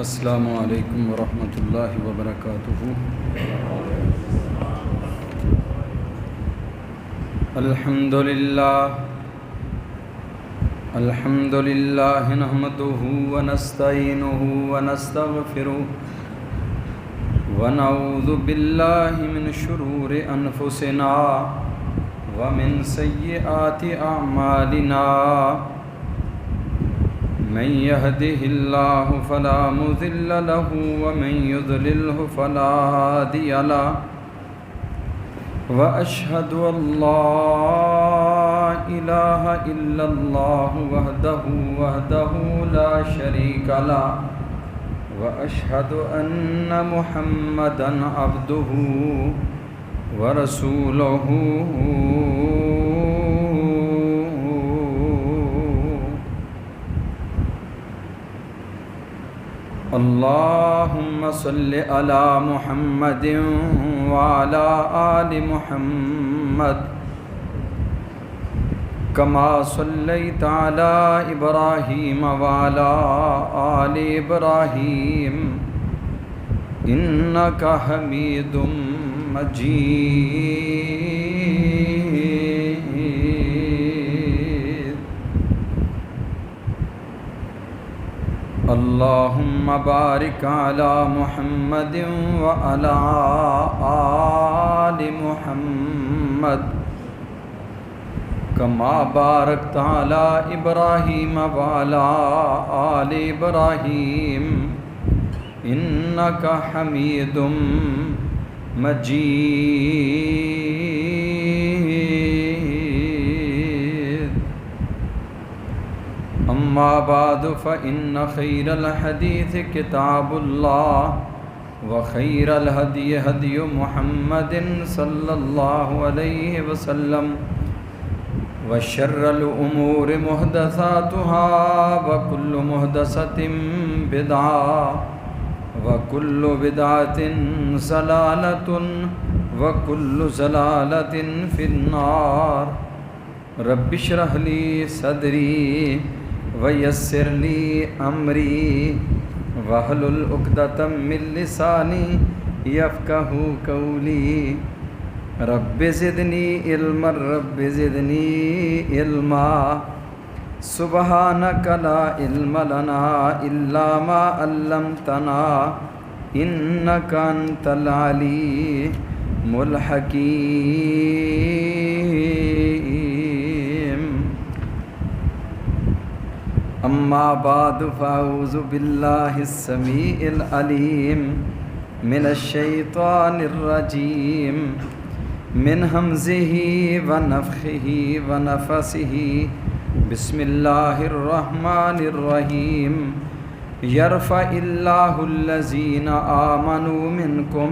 السلام علیکم ورحمۃ اللہ وبرکاتہ۔ الحمد للہ نحمدہ ونستعینہ ونستغفرہ ونعوذ باللہ من شرور انفسنا ومن سیئات اعمالنا، من يهده الله فلا مضل له ومن يضلله فلا هادي له، وأشهد أن لا إله إلا الله وحده لا شريك له، وأشهد أن محمدا عبده ورسوله۔ اللهم صل على محمد وعلى آل محمد كما صليت على إبراهيم وعلى آل إبراهيم إنك حميد مجيد۔ اللهم بارك على محمد وعلى آل محمد كما باركت على إبراهيم وعلى آل إبراهيم إنك حميد مجيد۔ أما بعد فإن خير الحديث كتاب الله، وخير الهدي هدي محمد صلى الله عليه وسلم، وشر الأمور محدثاتها، وكل محدثة بدعة، وكل بدعة ضلالة، وكل ضلالة في النار۔ رب اشرح لي صدري ويسر لي أمري واحلل عقدة من لساني يفقهوا قولي۔ رب زدني علما، رب زدني علما، سبحانك لا علم لنا إلا ما علمتنا إنك أنت العليم الحكيم۔ أما بعد فأعوذ بالله السميع العليم من الشيطان الرجيم، من همزه ونفخه ونفسه، بسم الله الرحمن الرحيم۔ يرفع الله الذين آمنوا منكم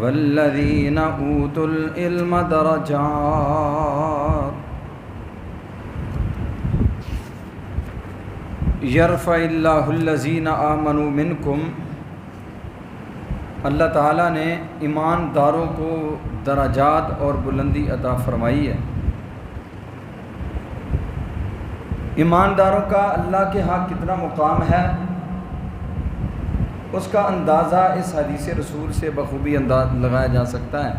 والذين أوتوا العلم درجات۔ یرفع اللہ الذین آمنوا منکم، اللہ تعالیٰ نے ایمانداروں کو درجات اور بلندی عطا فرمائی ہے۔ ایمانداروں کا اللہ کے ہاں کتنا مقام ہے، اس کا اندازہ اس حدیث رسول سے بخوبی لگایا جا سکتا ہے۔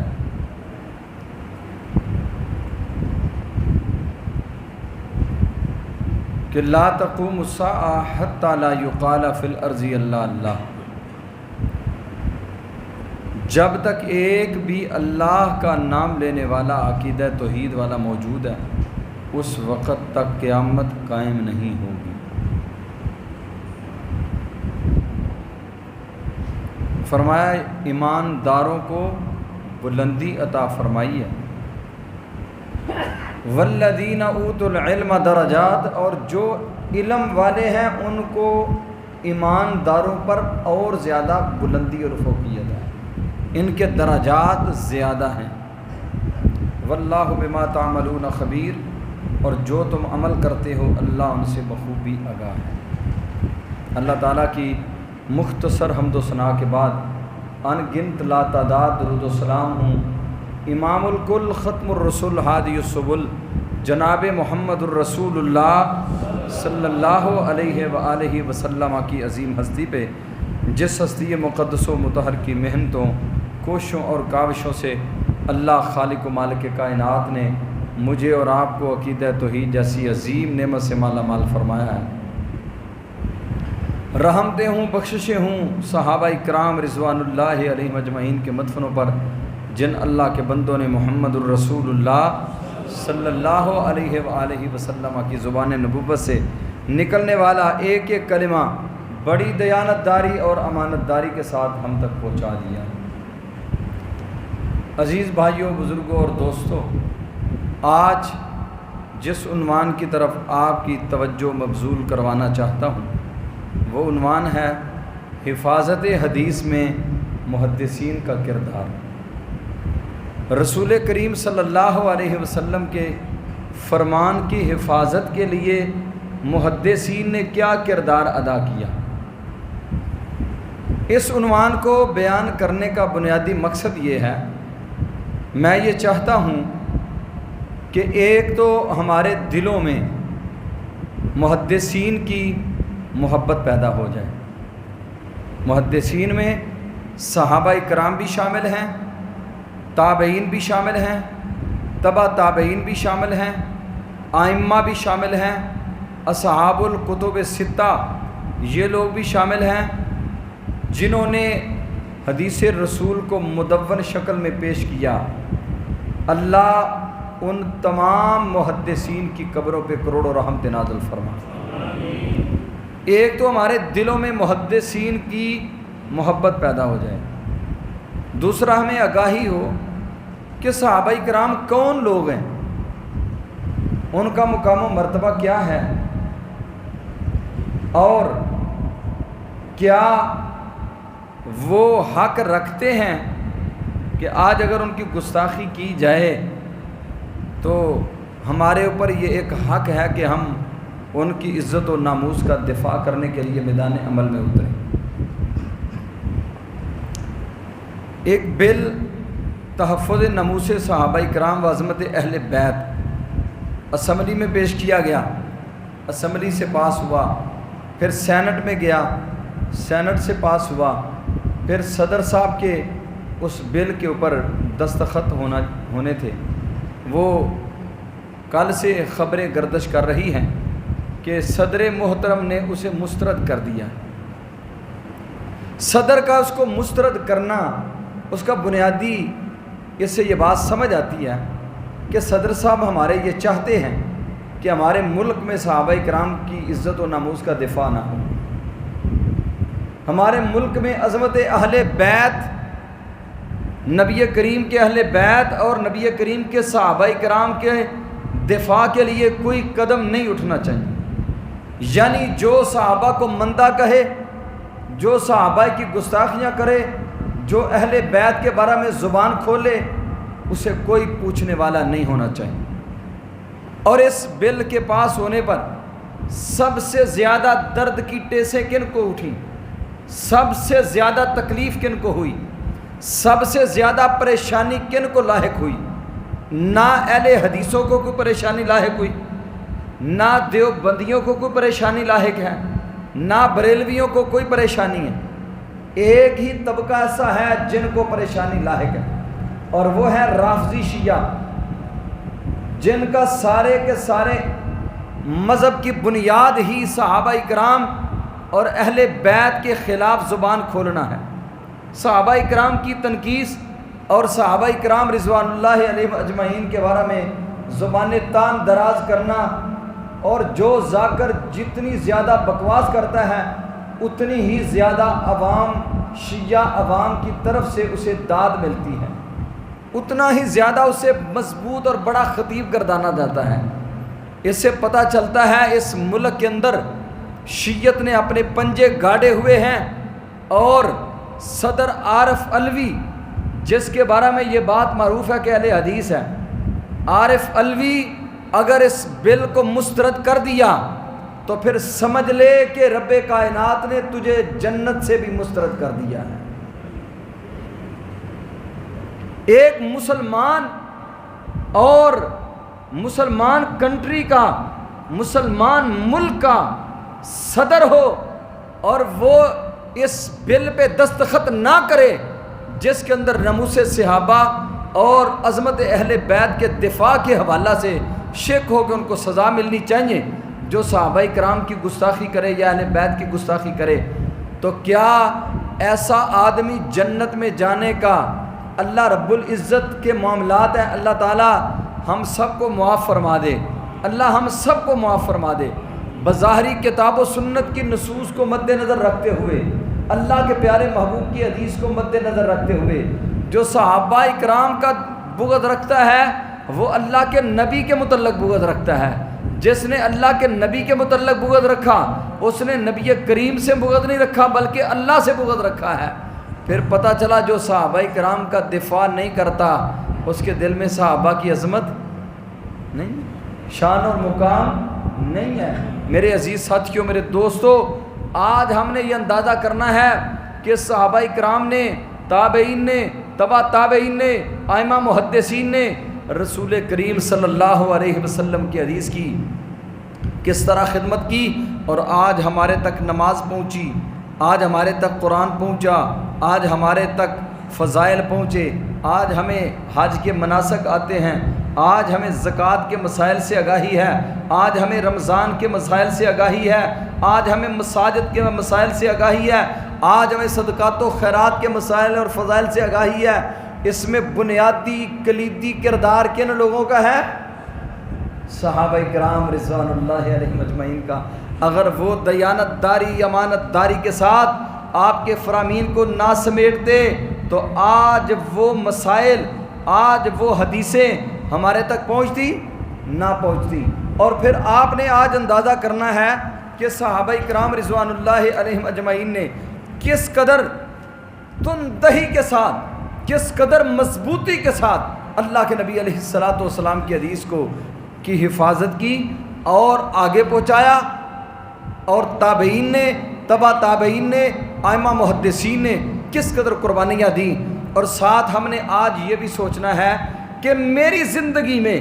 کہ لا تقوم الساعہ حتی لا یقال فی الارض اللہ اللہ، جب تک ایک بھی اللہ کا نام لینے والا عقیدہ توحید والا موجود ہے، اس وقت تک قیامت قائم نہیں ہوگی۔ فرمایا ایمانداروں کو بلندی عطا فرمائی ہے۔ والذین اوتوا العلم درجات، اور جو علم والے ہیں ان کو ایمانداروں پر اور زیادہ بلندی اور فوقیت ہے، ان کے درجات زیادہ ہیں۔ واللہ بما تعملون خبیر، اور جو تم عمل کرتے ہو اللہ ان سے بخوبی آگاہ ہے۔ اللہ تعالیٰ کی مختصر حمد و ثنا کے بعد ان گنت لا تعداد درود و سلام ہوں امام الکل ختم الرسول ہادی السبل جناب محمد الرسول اللہ صلی اللہ علیہ وآلہ وسلم کی عظیم ہستی پہ، جس ہستی مقدس و مطہر کی محنتوں، کوششوں اور کاوشوں سے اللہ خالق و مالک کائنات نے مجھے اور آپ کو عقیدہ توحید جیسی عظیم نعمت سے مالا مال فرمایا ہے۔ رحمتیں ہوں، بخششیں ہوں صحابہ کرام رضوان اللہ علیہم اجمعین کے مدفنوں پر، جن اللہ کے بندوں نے محمد الرسول اللہ صلی اللہ علیہ وآلہ وسلم کی زبان نبوت سے نکلنے والا ایک ایک کلمہ بڑی دیانت داری اور امانت داری کے ساتھ ہم تک پہنچا دیا۔ عزیز بھائیوں، بزرگوں اور دوستوں، آج جس عنوان کی طرف آپ کی توجہ مبذول کروانا چاہتا ہوں وہ عنوان ہے حفاظت حدیث میں محدثین کا کردار۔ رسول کریم صلی اللہ علیہ وسلم کے فرمان کی حفاظت کے لیے محدثین نے کیا کردار ادا کیا؟ اس عنوان کو بیان کرنے کا بنیادی مقصد یہ ہے، میں یہ چاہتا ہوں کہ ایک تو ہمارے دلوں میں محدثین کی محبت پیدا ہو جائے۔ محدثین میں صحابہ کرام بھی شامل ہیں، تابعین بھی شامل ہیں، تبع تابعین بھی شامل ہیں، ائمہ بھی شامل ہیں، اصحاب الکتب ستہ یہ لوگ بھی شامل ہیں جنہوں نے حدیث رسول کو مدون شکل میں پیش کیا۔ اللہ ان تمام محدثین کی قبروں پہ کروڑوں رحمت نازل فرما۔ ایک تو ہمارے دلوں میں محدثین کی محبت پیدا ہو جائے، دوسرا ہمیں آگاہی ہو کہ صحابہ کرام کون لوگ ہیں، ان کا مقام و مرتبہ کیا ہے، اور کیا وہ حق رکھتے ہیں کہ آج اگر ان کی گستاخی کی جائے تو ہمارے اوپر یہ ایک حق ہے کہ ہم ان کی عزت و ناموس کا دفاع کرنے کے لیے میدان عمل میں اتریں۔ ایک بل تحفظ ناموس صحابہ کرام و عظمت اہل بیت اسمبلی میں پیش کیا گیا، اسمبلی سے پاس ہوا، پھر سینٹ میں گیا، سینٹ سے پاس ہوا، پھر صدر صاحب کے اس بل کے اوپر دستخط ہونے تھے۔ وہ کل سے خبریں گردش کر رہی ہیں کہ صدر محترم نے اسے مسترد کر دیا۔ صدر کا اس کو مسترد کرنا، اس کا بنیادی اس سے یہ بات سمجھ آتی ہے کہ صدر صاحب ہمارے یہ چاہتے ہیں کہ ہمارے ملک میں صحابہ کرام کی عزت و ناموس کا دفاع نہ ہو، ہمارے ملک میں عظمت اہل بیت، نبی کریم کے اہل بیت اور نبی کریم کے صحابہ کرام کے دفاع کے لیے کوئی قدم نہیں اٹھنا چاہیے۔ یعنی جو صحابہ کو مندہ کہے، جو صحابہ کی گستاخیاں کرے، جو اہل بیت کے بارے میں زبان کھولے، اسے کوئی پوچھنے والا نہیں ہونا چاہیے۔ اور اس بل کے پاس ہونے پر سب سے زیادہ درد کی ٹیسیں کن کو اٹھیں، سب سے زیادہ تکلیف کن کو ہوئی، سب سے زیادہ پریشانی کن کو لاحق ہوئی؟ نہ اہل حدیثوں کو کوئی پریشانی لاحق ہوئی، نہ دیوبندیوں کو کوئی پریشانی لاحق ہے، نہ بریلویوں کو کوئی پریشانی ہے۔ ایک ہی طبقہ ایسا ہے جن کو پریشانی لاحق ہے، اور وہ ہے رافضی شیعہ، جن کا سارے کے سارے مذہب کی بنیاد ہی صحابہ کرام اور اہل بیت کے خلاف زبان کھولنا ہے۔ صحابہ کرام کی تنقیص اور صحابہ کرام رضوان اللہ علیہ اجمعین کے بارے میں زبان تان دراز کرنا، اور جو ذاکر جتنی زیادہ بکواس کرتا ہے اتنی ہی زیادہ عوام، شیعہ عوام کی طرف سے اسے داد ملتی ہے، اتنا ہی زیادہ اسے مضبوط اور بڑا خطیب گردانا جاتا ہے۔ اس سے پتہ چلتا ہے اس ملک کے اندر شیعت نے اپنے پنجے گاڑے ہوئے ہیں، اور صدر عارف علوی، جس کے بارے میں یہ بات معروف ہے کہ اہل حدیث ہے، عارف علوی اگر اس بل کو مسترد کر دیا تو پھر سمجھ لے کہ رب کائنات نے تجھے جنت سے بھی مسترد کر دیا ہے۔ ایک مسلمان اور مسلمان کنٹری کا مسلمان ملک کا صدر ہو اور وہ اس بل پہ دستخط نہ کرے جس کے اندر ناموس صحابہ اور عظمت اہل بیت کے دفاع کے حوالہ سے شک ہو کہ ان کو سزا ملنی چاہیے، جو صحابہ کرام کی گستاخی کرے یا اہل بیت کی گستاخی کرے، تو کیا ایسا آدمی جنت میں جانے کا اللہ رب العزت کے معاملات ہیں؟ اللہ تعالیٰ ہم سب کو معاف فرما دے، اللہ ہم سب کو معاف فرما دے۔ بظاہری کتاب و سنت کی نصوص کو مد نظر رکھتے ہوئے، اللہ کے پیارے محبوب کی حدیث کو مد نظر رکھتے ہوئے، جو صحابہ اکرام کا بغض رکھتا ہے وہ اللہ کے نبی کے متعلق بغض رکھتا ہے۔ جس نے اللہ کے نبی کے متعلق بغض رکھا اس نے نبی کریم سے بغض نہیں رکھا بلکہ اللہ سے بغض رکھا ہے۔ پھر پتہ چلا جو صحابہ کرام کا دفاع نہیں کرتا اس کے دل میں صحابہ کی عظمت نہیں، شان اور مقام نہیں ہے۔ میرے عزیز ساتھیوں، میرے دوستو، آج ہم نے یہ اندازہ کرنا ہے کہ صحابہ کرام نے، تابعین نے، تبع تابعین نے، ائمہ محدثین نے رسول کریم صلی اللہ علیہ وسلم کی حدیث کی کس طرح خدمت کی، اور آج ہمارے تک نماز پہنچی، آج ہمارے تک قرآن پہنچا، آج ہمارے تک فضائل پہنچے، آج ہمیں حج کے مناسک آتے ہیں، آج ہمیں زکوٰۃ کے مسائل سے آگاہی ہے، آج ہمیں رمضان کے مسائل سے آگاہی ہے، آج ہمیں مساجد کے مسائل سے آگاہی ہے، آج ہمیں صدقات و خیرات کے مسائل اور فضائل سے آگاہی ہے۔ اس میں بنیادی کلیدی کردار کن لوگوں کا ہے؟ صحابہ کرام رضوان اللہ علیہم اجمعین کا۔ اگر وہ دیانت داری، امانت داری کے ساتھ آپ کے فرامین کو نہ سمیٹتے تو آج وہ مسائل، آج وہ حدیثیں ہمارے تک پہنچتی نہ پہنچتی۔ اور پھر آپ نے آج اندازہ کرنا ہے کہ صحابہ کرام رضوان اللہ علیہم اجمعین نے کس قدر تندہی کے ساتھ، کس قدر مضبوطی کے ساتھ اللہ کے نبی علیہ الصلاۃ والسلام کی حدیث کی حفاظت کی اور آگے پہنچایا، اور تابعین نے، تبع تابعین نے، ائمہ محدثین نے کس قدر قربانیاں دیں۔ اور ساتھ ہم نے آج یہ بھی سوچنا ہے کہ میری زندگی میں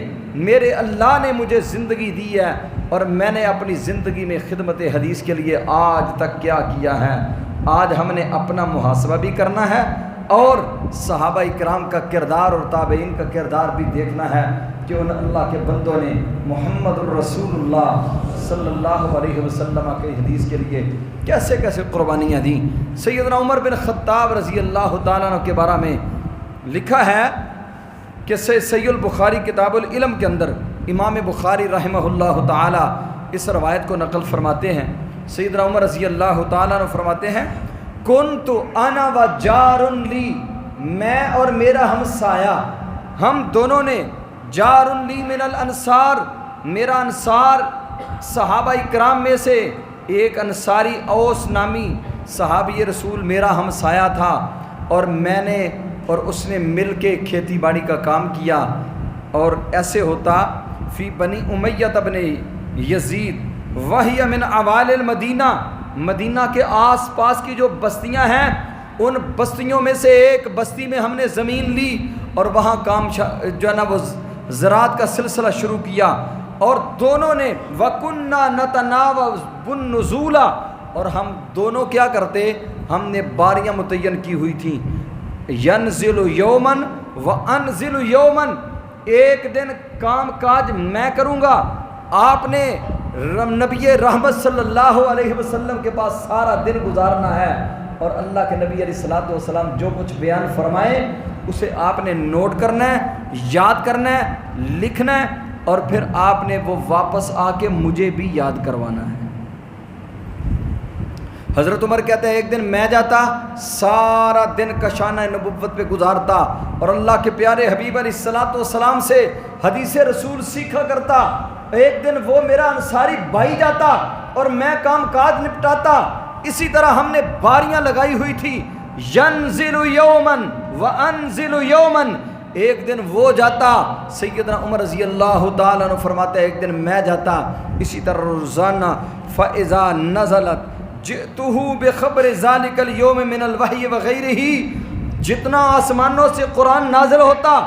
میرے اللہ نے مجھے زندگی دی ہے اور میں نے اپنی زندگی میں خدمت حدیث کے لیے آج تک کیا کیا ہے۔ آج ہم نے اپنا محاسبہ بھی کرنا ہے اور صحابہ کرام کا کردار اور تابعین کا کردار بھی دیکھنا ہے کہ ان اللہ کے بندوں نے محمد الرسول اللہ صلی اللہ علیہ وسلم کی حدیث کے لیے کیسے کیسے قربانیاں دیں۔ سیدنا عمر بن خطاب رضی اللہ تعالیٰ عنہ کے بارے میں لکھا ہے کہ صحیح البخاری کتاب العلم کے اندر امام بخاری رحمہ اللہ تعالیٰ اس روایت کو نقل فرماتے ہیں۔ سیدنا عمر رضی اللہ تعالیٰ عنہ فرماتے ہیں، کنت انا و جار لی، میں اور میرا ہمسایہ، ہم دونوں نے، جار لی من الانصار، میرا انصار صحابہ کرام میں سے ایک انصاری اوس نامی صحابی رسول میرا ہمسایہ تھا، اور میں نے اور اس نے مل کے کھیتی باڑی کا کام کیا۔ اور ایسے ہوتا فی بنی امیہ بن یزید وہی من اوائل المدینہ، مدینہ کے آس پاس کی جو بستیاں ہیں ان بستیوں میں سے ایک بستی میں ہم نے زمین لی اور وہاں کام جو ہے نا وہ زراعت کا سلسلہ شروع کیا، اور دونوں نے وَكُنَّا نَتَنَاوَبُ النُّزُولَ، اور ہم دونوں کیا کرتے، ہم نے باریاں متعین کی ہوئی تھیں، يَنزِلُ يَوْمًا وَأَنزِلُ يَوْمًا، ایک دن کام کاج میں کروں گا، آپ نے نبی رحمت صلی اللہ علیہ وسلم کے پاس سارا دن گزارنا ہے، اور اللہ کے نبی علیہ الصلوۃ والسلام جو کچھ بیان فرمائے اسے آپ نے نوٹ کرنا ہے، یاد کرنا ہے، لکھنا ہے، اور پھر آپ نے وہ واپس آ کے مجھے بھی یاد کروانا ہے۔ حضرت عمر کہتے ہیں ایک دن میں جاتا، سارا دن کشانہ نبوت پہ گزارتا اور اللہ کے پیارے حبیب علیہ الصلوۃ والسلام سے حدیث رسول سیکھا کرتا۔ ایک دن وہ میرا انصاری بھائی جاتا اور میں کام کاج نپٹاتا۔ اسی طرح ہم نے باریاں لگائی ہوئی تھی، ینزل یومن وانزل یومن، ایک دن وہ جاتا، سیدنا عمر رضی اللہ تعالیٰ عنہ فرماتے ہیں ایک دن میں جاتا، اسی طرح روزانہ فاذا نزلت جئتہ بخبر ذلک اليوم من الوحی وغیرہ، جتنا آسمانوں سے قرآن نازل ہوتا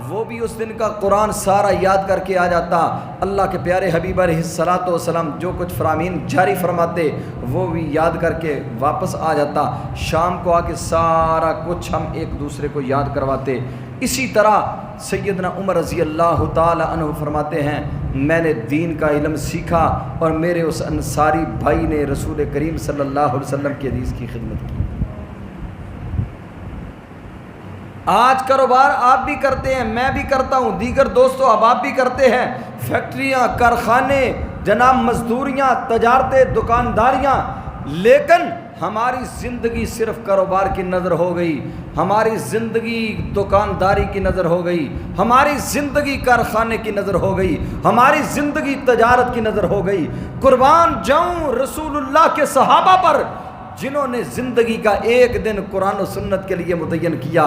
وہ بھی اس دن کا قرآن سارا یاد کر کے آ جاتا۔ اللہ کے پیارے حبیب علیہ الصلاۃ والسلام جو کچھ فرامین جاری فرماتے وہ بھی یاد کر کے واپس آ جاتا۔ شام کو آ کے سارا کچھ ہم ایک دوسرے کو یاد کرواتے۔ اسی طرح سیدنا عمر رضی اللہ تعالی عنہ فرماتے ہیں میں نے دین کا علم سیکھا اور میرے اس انصاری بھائی نے رسول کریم صلی اللہ علیہ وسلم کی حدیث کی خدمت کی۔ آج کاروبار آپ بھی کرتے ہیں، میں بھی کرتا ہوں، دیگر دوستوں اب آپ بھی کرتے ہیں، فیکٹریاں، کارخانے، جناب مزدوریاں، تجارتیں، دکانداریاں، لیکن ہماری زندگی صرف کاروبار کی نظر ہو گئی، ہماری زندگی دکانداری کی نظر ہو گئی، ہماری زندگی کارخانے کی نظر ہو گئی، ہماری زندگی تجارت کی نظر ہو گئی۔ قربان جاؤں رسول اللہ کے صحابہ پر جنہوں نے زندگی کا ایک دن قرآن و سنت کے لیے متعین کیا،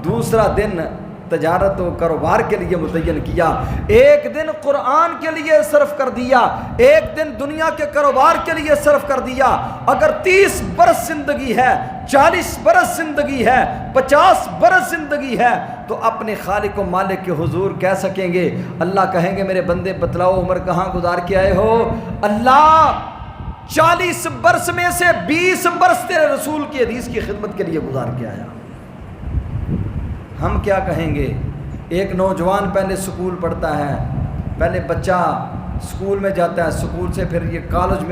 دوسرا دن تجارت و کاروبار کے لیے متعین کیا، ایک دن قرآن کے لیے صرف کر دیا، ایک دن دنیا کے کاروبار کے لیے صرف کر دیا۔ اگر 30 برس زندگی ہے، 40 برس زندگی ہے، 50 برس زندگی ہے تو اپنے خالق و مالک کے حضور کہہ سکیں گے، اللہ کہیں گے میرے بندے بتلاؤ عمر کہاں گزار کے آئے ہو؟ اللہ 40 برس میں سے 20 برس تیرے رسول کی حدیث کی خدمت کے لیے گزار کے آیا۔ ہم کیا کہیں گے؟ ایک نوجوان پہلے سکول پڑھتا ہے، پہلے بچہ سکول میں جاتا ہے، سکول سے پھر یہ کالج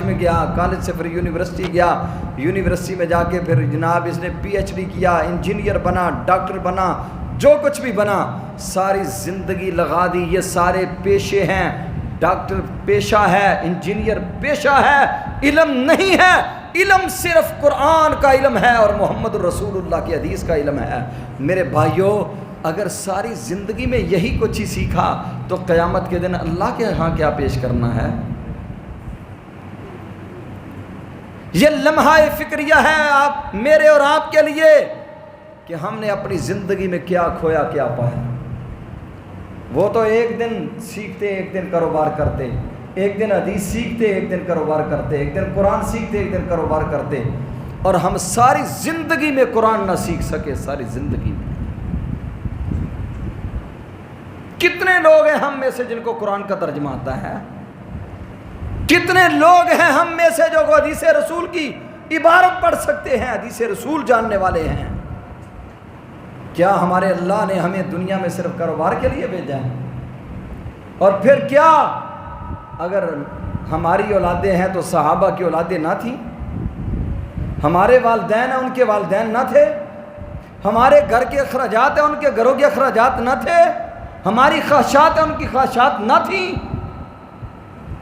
میں گیا، کالج سے پھر یونیورسٹی گیا، یونیورسٹی میں جا کے پھر جناب اس نے پی ایچ ڈی کیا، انجینئر بنا، ڈاکٹر بنا، جو کچھ بھی بنا، ساری زندگی لگا دی۔ یہ سارے پیشے ہیں، ڈاکٹر پیشہ ہے، انجینئر پیشہ ہے، علم نہیں ہے۔ علم صرف قرآن کا علم ہے اور محمد رسول اللہ کی حدیث کا علم ہے۔ میرے بھائیوں اگر ساری زندگی میں یہی کچھ ہی سیکھا تو قیامت کے دن اللہ کے ہاں کیا پیش کرنا ہے؟ یہ لمحہ فکریہ ہے آپ میرے اور آپ کے لیے کہ ہم نے اپنی زندگی میں کیا کھویا کیا پایا۔ وہ تو ایک دن سیکھتے ایک دن کاروبار کرتے، ایک دن حدیث سیکھتے ایک دن کاروبار کرتے، ایک دن قرآن سیکھتے ایک دن کاروبار کرتے، اور ہم ساری زندگی میں قرآن نہ سیکھ سکے۔ ساری زندگی میں کتنے لوگ ہیں ہم میں سے جن کو قرآن کا ترجمہ آتا ہے؟ کتنے لوگ ہیں ہم میں سے جو حدیث رسول کی عبارت پڑھ سکتے ہیں، حدیث رسول جاننے والے ہیں؟ کیا ہمارے اللہ نے ہمیں دنیا میں صرف کاروبار کے لیے بھیجا ہے؟ اور پھر کیا اگر ہماری اولادیں ہیں تو صحابہ کی اولادیں نہ تھیں؟ ہمارے والدین ہیں ان کے والدین نہ تھے؟ ہمارے گھر کے اخراجات ہیں ان کے گھروں کے اخراجات نہ تھے؟ ہماری خواہشات ہیں ان کی خواہشات نہ تھیں؟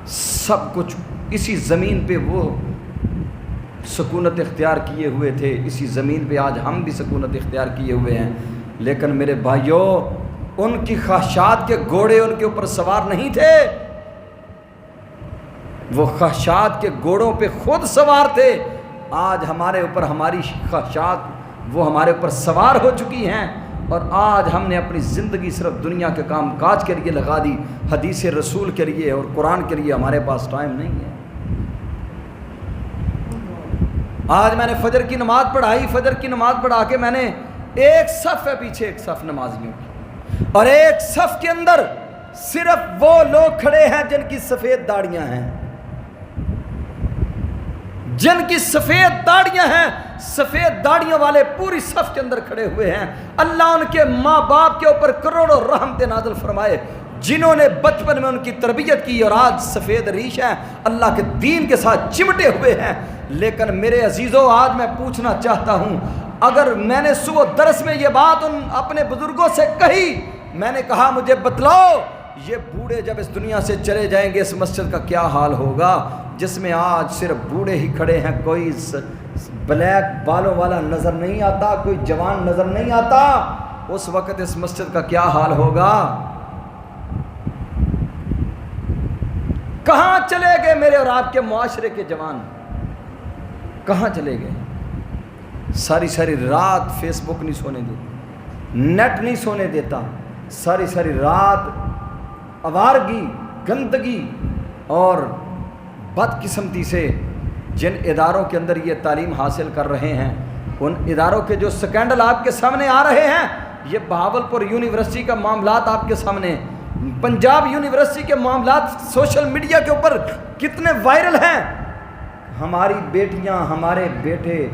سب کچھ اسی زمین پہ وہ سکونت اختیار کیے ہوئے تھے، اسی زمین پہ آج ہم بھی سکونت اختیار کیے ہوئے ہیں۔ لیکن میرے بھائیوں ان کی خواہشات کے گھوڑے ان کے اوپر سوار نہیں تھے، وہ خواہشات کے گھوڑوں پہ خود سوار تھے۔ آج ہمارے اوپر ہماری خواہشات وہ ہمارے اوپر سوار ہو چکی ہیں، اور آج ہم نے اپنی زندگی صرف دنیا کے کام کاج کے لیے لگا دی، حدیث رسول کے لیے اور قرآن کے لیے ہمارے پاس ٹائم نہیں ہے۔ آج میں نے فجر کی نماز پڑھائی، فجر کی نماز پڑھا کے میں نے ایک صف ہے پیچھے ایک صف نمازیوں کی، اور ایک صف کے اندر صرف وہ لوگ کھڑے ہیں جن کی سفید داڑیاں ہیں، جن کی سفید داڑیاں ہیں، سفید داڑیوں والے پوری صف کے اندر کھڑے ہوئے ہیں۔ اللہ ان کے ماں باپ کے اوپر کروڑوں رحمت نازل فرمائے، جنہوں نے بچپن میں ان کی تربیت کی اور آج سفید ریش ہیں، اللہ کے دین کے ساتھ چمٹے ہوئے ہیں۔ لیکن میرے عزیزوں آج میں پوچھنا چاہتا ہوں، اگر میں نے صبح درس میں یہ بات ان اپنے بزرگوں سے کہی، میں نے کہا مجھے بتلاؤ یہ بوڑھے جب اس دنیا سے چلے جائیں گے اس مسجد کا کیا حال ہوگا جس میں آج صرف بوڑھے ہی کھڑے ہیں، کوئی بلیک بالوں والا نظر نہیں آتا، کوئی جوان نظر نہیں آتا، اس وقت اس مسجد کا کیا حال ہوگا؟ کہاں چلے گئے میرے اور آپ کے معاشرے کے جوان؟ کہاں چلے گئے؟ ساری ساری رات فیس بک نہیں سونے دیتا، نیٹ نہیں سونے دیتا، ساری ساری رات آوارگی، گندگی اور بدقسمتی سے جن اداروں کے اندر یہ تعلیم حاصل کر رہے ہیں، ان اداروں کے جو سکینڈل آپ کے سامنے آ رہے ہیں، یہ بہاولپور یونیورسٹی کا معاملات آپ کے سامنے، پنجاب یونیورسٹی کے معاملات سوشل میڈیا کے اوپر کتنے وائرل ہیں. ہماری بیٹیاں، ہمارے بیٹے،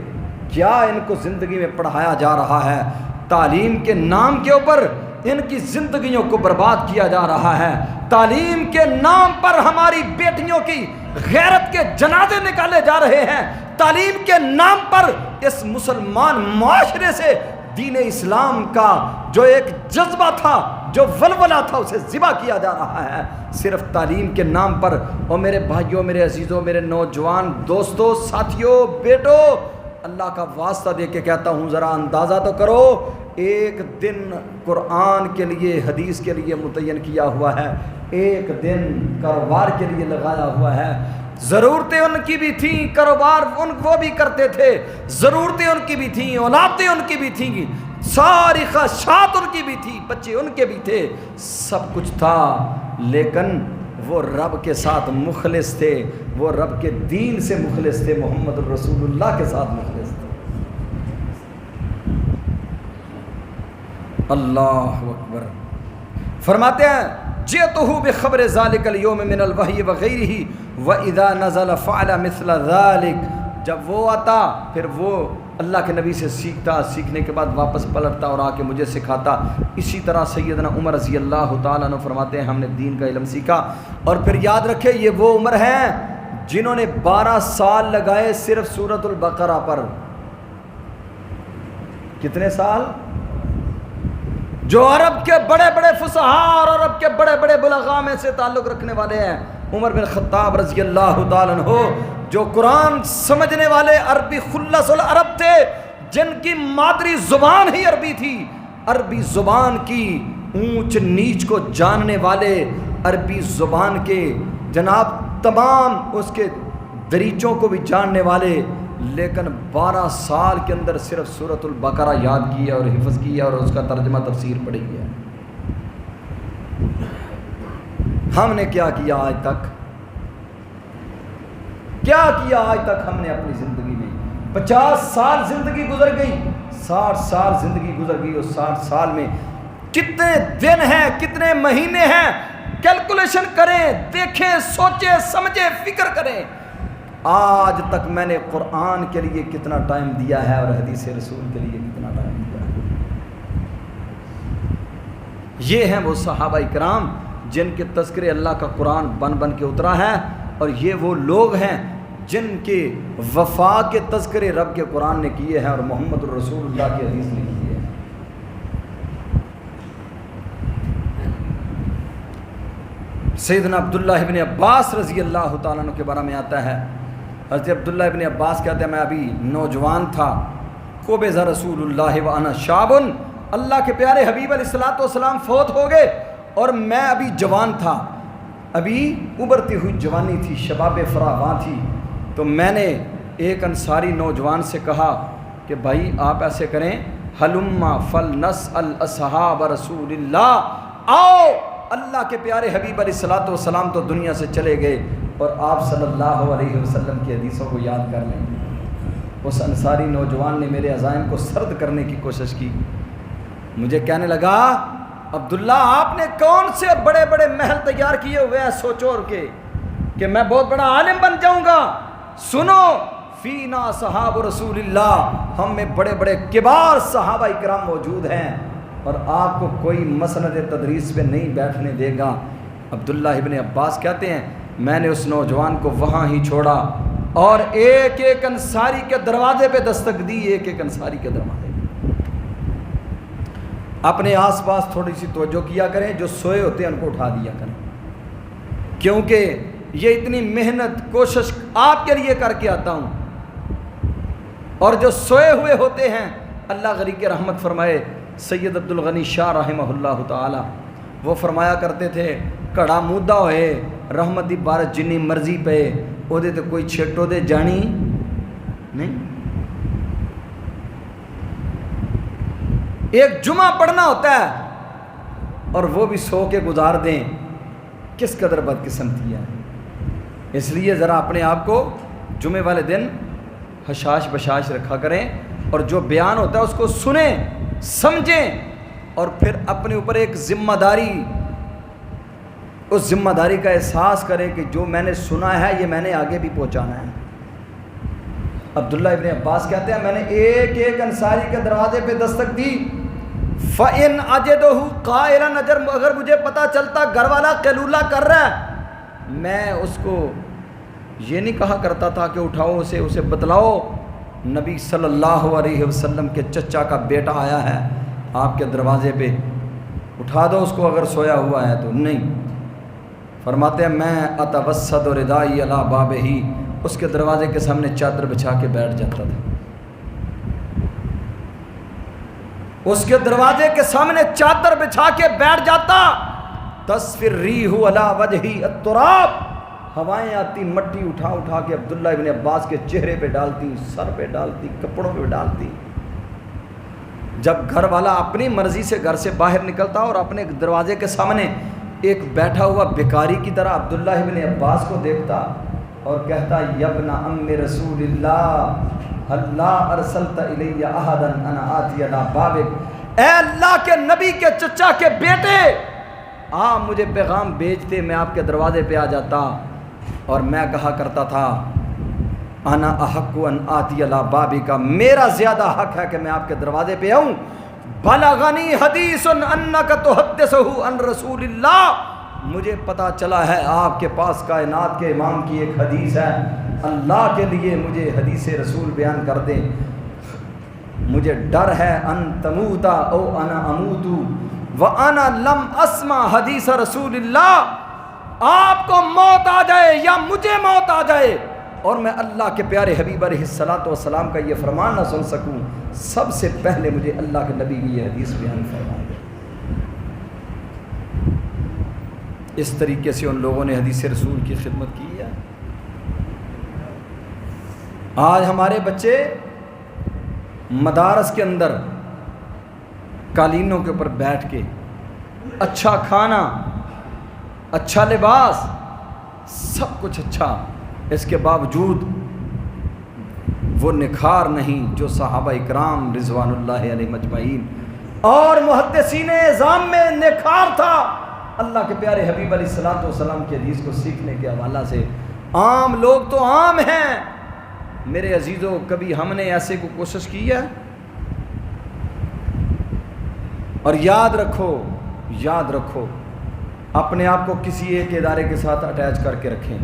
کیا ان کو زندگی میں پڑھایا جا رہا ہے؟ تعلیم کے نام کے اوپر ان کی زندگیوں کو برباد کیا جا رہا ہے. تعلیم کے نام پر ہماری بیٹیوں کی غیرت کے جنازے نکالے جا رہے ہیں. تعلیم کے نام پر اس مسلمان معاشرے سے دین اسلام کا جو ایک جذبہ تھا، جو ولولہ تھا، اسے ذبح کیا جا رہا ہے صرف تعلیم کے نام پر. اور میرے بھائیوں، میرے عزیزوں، میرے نوجوان دوستوں، ساتھیوں، بیٹوں، اللہ کا واسطہ دے کے کہتا ہوں، ذرا اندازہ تو کرو، ایک دن قرآن کے لیے، حدیث کے لیے متعین کیا ہوا ہے، ایک دن کاروبار کے لیے لگایا ہوا ہے. ضرورتیں ان کی بھی تھیں، کاروبار وہ بھی کرتے تھے، ضرورتیں ان کی بھی تھیں، اولادیں ان کی بھی تھیں، ساری خواہشات ان کی بھی تھی، بچے ان کے بھی تھے، سب کچھ تھا، لیکن وہ رب کے ساتھ مخلص تھے، وہ رب کے دین سے مخلص تھے، محمد الرسول اللہ کے ساتھ مخلص تھے. اللہ اکبر. فرماتے ہیں جئتہ بخبر ذالک اليوم من الوحی وغیرہ واذا نزل فعل مثل ذالک. جب وہ آتا پھر وہ اللہ کے نبی سے سیکھتا، سیکھنے کے بعد واپس پلٹتا اور آ کے مجھے سکھاتا. اسی طرح سیدنا عمر رضی اللہ تعالیٰ عنہ فرماتے ہیں ہم نے دین کا علم سیکھا. اور پھر یاد رکھے یہ وہ عمر ہیں جنہوں نے 12 سال لگائے صرف سورۃ البقرہ پر. کتنے سال؟ جو عرب کے بڑے بڑے فصحاء اور عرب کے بڑے بڑے بلغاء میں سے تعلق رکھنے والے ہیں. عمر بن خطاب رضی اللہ تعالیٰ عنہ جو قرآن سمجھنے والے عربی خلص العرب تھے، جن کی مادری زبان ہی عربی تھی، عربی زبان کی اونچ نیچ کو جاننے والے، عربی زبان کے جناب تمام اس کے دریچوں کو بھی جاننے والے، لیکن 12 سال کے اندر صرف سورۃ البقرہ یاد کی ہے اور حفظ کی ہے اور اس کا ترجمہ تفسیر پڑھی ہے. ہم نے کیا کیا آج تک؟ کیا کیا آج تک ہم نے اپنی زندگی میں؟ 50 سال زندگی گزر گئی، 60 سال زندگی گزر گئی، اور 60 سال میں کتنے دن ہیں، کتنے مہینے ہیں؟ کیلکولیشن کریں، دیکھیں، سوچیں، سمجھیں، فکر کریں. آج تک میں نے قرآن کے لیے کتنا ٹائم دیا ہے اور حدیث رسول کے لیے کتنا ٹائم دیا ہے؟ یہ ہیں وہ صحابہ کرام جن کے تذکرے اللہ کا قرآن بن بن کے اترا ہے، اور یہ وہ لوگ ہیں جن کے وفا کے تذکرے رب کے قرآن نے کیے ہیں اور محمد الرسول اللہ کی حدیث نے کیے ہیں. سیدنا عبداللہ ابن عباس رضی اللہ تعالیٰ عنہ کے بارے میں آتا ہے، حضرت عبداللہ ابن عباس کہتے ہیں میں ابھی نوجوان تھا، قبض رسول اللہ وانا شاب، اللہ کے پیارے حبیب علیہ الصلوۃ والسلام فوت ہو گئے اور میں ابھی جوان تھا، ابھی ابھرتی ہوئی جوانی تھی، شباب فراواں تھی. تو میں نے ایک انصاری نوجوان سے کہا کہ بھائی آپ ایسے کریں، ہلما فلنسأل اصحاب رسول اللہ، آؤ اللہ کے پیارے حبیب علیہ الصلوۃ والسلام تو دنیا سے چلے گئے اور آپ صلی اللہ علیہ وسلم کی حدیثوں کو یاد کر لیں. اس انصاری نوجوان نے میرے عزائم کو سرد کرنے کی کوشش کی. مجھے کہنے لگا عبداللہ آپ نے کون سے بڑے بڑے محل تیار کیے ہوئے ہیں سوچور کے کہ میں بہت بڑا عالم بن جاؤں گا. سنو، فینا صحاب رسول اللہ، ہم میں بڑے بڑے کبار صحابہ کرام موجود ہیں اور آپ کو کوئی مسند تدریس پہ نہیں بیٹھنے دے گا. عبداللہ ابن عباس کہتے ہیں میں نے اس نوجوان کو وہاں ہی چھوڑا اور ایک ایک انصاری کے دروازے پہ دستک دی، ایک ایک انصاری کے دروازے. اپنے آس پاس تھوڑی سی توجہ کیا کریں، جو سوئے ہوتے ہیں ان کو اٹھا دیا کریں، کیونکہ یہ اتنی محنت کوشش آپ کے لیے کر کے آتا ہوں. اور جو سوئے ہوئے ہوتے ہیں اللہ غریق رحمت فرمائے، سید عبد الغنی شاہ رحمہ اللہ تعالی، وہ فرمایا کرتے تھے کڑا مودہ ہوئے رحمتی بارش جنی مرضی پہ وہ دے تو کوئی چھٹو دے جانی نہیں. ایک جمعہ پڑھنا ہوتا ہے اور وہ بھی سو کے گزار دیں، کس قدر بدقسمتی ہے. اس لیے ذرا اپنے آپ کو جمعے والے دن حشاش بشاش رکھا کریں اور جو بیان ہوتا ہے اس کو سنیں، سمجھیں، اور پھر اپنے اوپر ایک ذمہ داری، اس ذمہ داری کا احساس کریں کہ جو میں نے سنا ہے یہ میں نے آگے بھی پہنچانا ہے۔ عبداللہ ابن عباس کہتے ہیں میں نے ایک ایک انصاری کے دروازے پہ دستک دی، فَإِنْ أَجِدُهُ قَائِلًا، اگر مجھے پتہ چلتا گھر والا قیلولہ کر رہا ہے، میں اس کو یہ نہیں کہا کرتا تھا کہ اٹھاؤ اسے بتلاؤ نبی صلی اللہ علیہ وسلم کے چچا کا بیٹا آیا ہے آپ کے دروازے پہ، اٹھا دو اس کو اگر سویا ہوا ہے تو۔ نہیں، فرماتے ہیں میں اتوسد ردائی علی بابہ، اس کے دروازے کے سامنے چادر بچھا کے بیٹھ جاتا تھا، اس کے دروازے کے سامنے چادر بچھا کے بیٹھ جاتا، تصفر الریح علی وجہی التراب، ہوائیں آتی مٹی اٹھا اٹھا کے عبداللہ ابن عباس کے چہرے پہ ڈالتی، سر پہ ڈالتی، کپڑوں پہ ڈالتی۔ جب گھر والا اپنی مرضی سے گھر سے باہر نکلتا اور اپنے دروازے کے سامنے ایک بیٹھا ہوا بیکاری کی طرح عبداللہ ابن عباس کو دیکھتا اور کہتا یبن ام رسول اللہ اللہ ارسلت الی احدا انا آتی علی بابک، اے اللہ کے نبی کے چچا کے بیٹے، آپ مجھے پیغام بھیجتے، میں آپ کے دروازے پہ آ جاتا اور میں کہا کرتا تھا انا احق ان آتی علی بابک، میرا زیادہ حق ہے کہ میں آپ کے دروازے پہ آؤں۔ بلغنی حدیث انک تحدثہ عن رسول اللہ، مجھے پتا چلا ہے آپ کے پاس کائنات کے امام کی ایک حدیث ہے، اللہ کے لیے مجھے حدیث رسول بیان کر دیں، مجھے ڈر ہے ان تموتا او انا اموت وانا لم اسمع حدیث رسول اللہ، آپ کو موت آ جائے یا مجھے موت آ جائے اور میں اللہ کے پیارے حبیب علیہ الصلوۃ والسلام کا یہ فرمان نہ سن سکوں، سب سے پہلے مجھے اللہ کے نبی کی یہ حدیث بیان فرما دے۔ اس طریقے سے ان لوگوں نے حدیث رسول کی خدمت کی ہے۔ آج ہمارے بچے مدارس کے اندر قالینوں کے اوپر بیٹھ کے اچھا کھانا، اچھا لباس، سب کچھ اچھا، اس کے باوجود وہ نکھار نہیں جو صحابہ اکرام رضوان اللہ علیہ مجمعین اور محدثین اعظام میں نکھار تھا۔ اللہ کے پیارے حبیب علیہ الصلوۃ والسلام کی حدیث کو سیکھنے کے حوالہ سے عام لوگ تو عام ہیں۔ میرے عزیزوں، کبھی ہم نے ایسے کو کوشش کی ہے؟ اور یاد رکھو اپنے آپ کو کسی ایک ادارے کے ساتھ اٹیچ کر کے رکھیں،